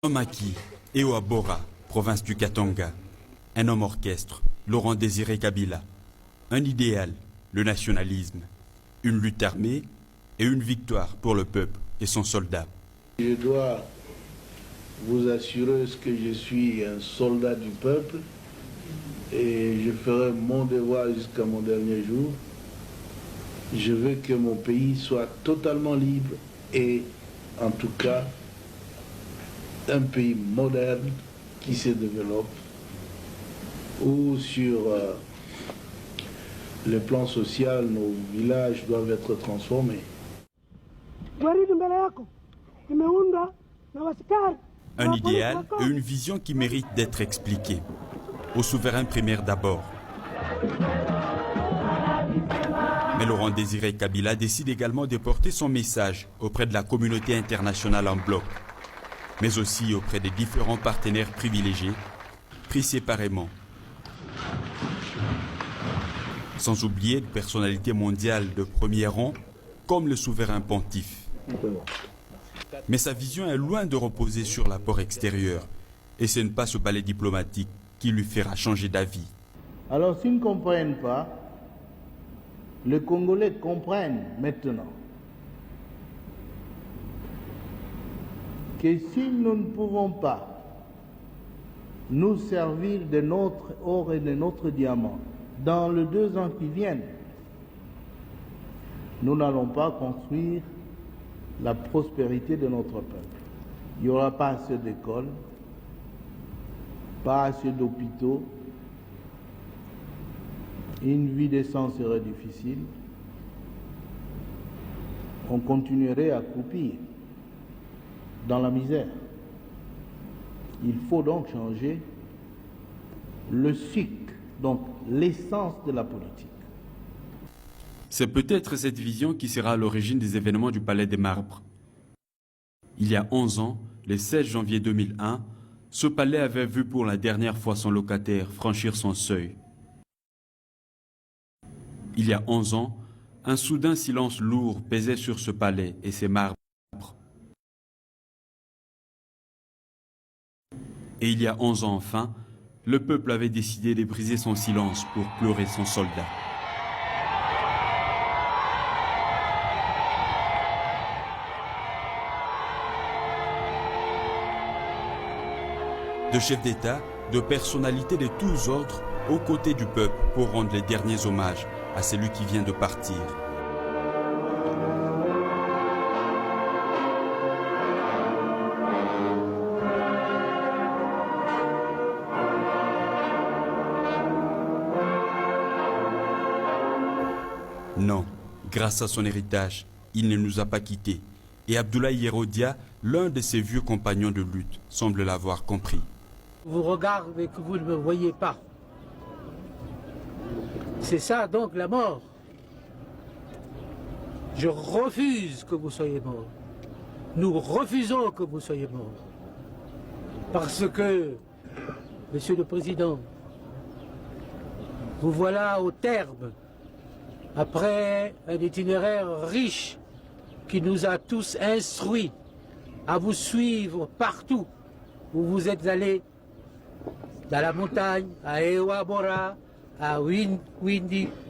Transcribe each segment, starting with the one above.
Maki et Ouabora, province du Katanga. Un homme orchestre, Laurent Désiré Kabila. Un idéal, le nationalisme. Une lutte armée et une victoire pour le peuple et son soldat. Je dois vous assurer que je suis un soldat du peuple et je ferai mon devoir jusqu'à mon dernier jour. Je veux que mon pays soit totalement libre et en tout cas un pays moderne qui se développe, où sur le plan social, nos villages doivent être transformés. Un idéal et une vision qui méritent d'être expliqués. Au souverain primaire d'abord. Mais Laurent Désiré Kabila décide également de porter son message auprès de la communauté internationale en bloc, mais aussi auprès des différents partenaires privilégiés, pris séparément. Sans oublier de personnalités mondiales de premier rang, comme le souverain pontife. Mais sa vision est loin de reposer sur l'apport extérieur, et ce n'est pas ce balai diplomatique qui lui fera changer d'avis. Alors s'ils ne comprennent pas, les Congolais comprennent maintenant que si nous ne pouvons pas nous servir de notre or et de notre diamant dans les 2 ans qui viennent, nous n'allons pas construire la prospérité de notre peuple. Il n'y aura pas assez d'écoles, pas assez d'hôpitaux, une vie décente serait difficile, on continuerait à croupir dans la misère. Il faut donc changer le cycle, donc l'essence de la politique. C'est peut-être cette vision qui sera à l'origine des événements du Palais des Marbres. Il y a 11 ans, le 16 janvier 2001, ce palais avait vu pour la dernière fois son locataire franchir son seuil. Il y a 11 ans, un soudain silence lourd pesait sur ce palais et ses marbres. Et il y a 11 ans enfin, le peuple avait décidé de briser son silence pour pleurer son soldat. De chefs d'État, de personnalités de tous ordres, aux côtés du peuple pour rendre les derniers hommages à celui qui vient de partir. Non, grâce à son héritage, il ne nous a pas quittés. Et Abdoulaye Yerodia, l'un de ses vieux compagnons de lutte, semble l'avoir compris. Vous regardez et que vous ne me voyez pas. C'est ça donc la mort. Je refuse que vous soyez mort. Nous refusons que vous soyez mort. Parce que, Monsieur le Président, vous voilà au terme, après un itinéraire riche qui nous a tous instruits à vous suivre partout où vous êtes allés, dans la montagne, à Ouabora, à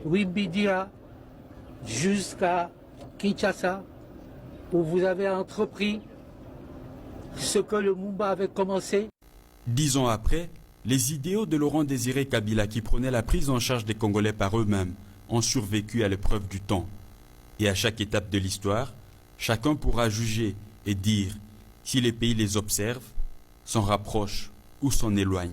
Wimbidira, jusqu'à Kinshasa, où vous avez entrepris ce que le Mumba avait commencé. 10 ans après, les idéaux de Laurent Désiré Kabila qui prenaient la prise en charge des Congolais par eux-mêmes ont survécu à l'épreuve du temps. Et à chaque étape de l'histoire, chacun pourra juger et dire si les pays les observent, s'en rapprochent ou s'en éloignent.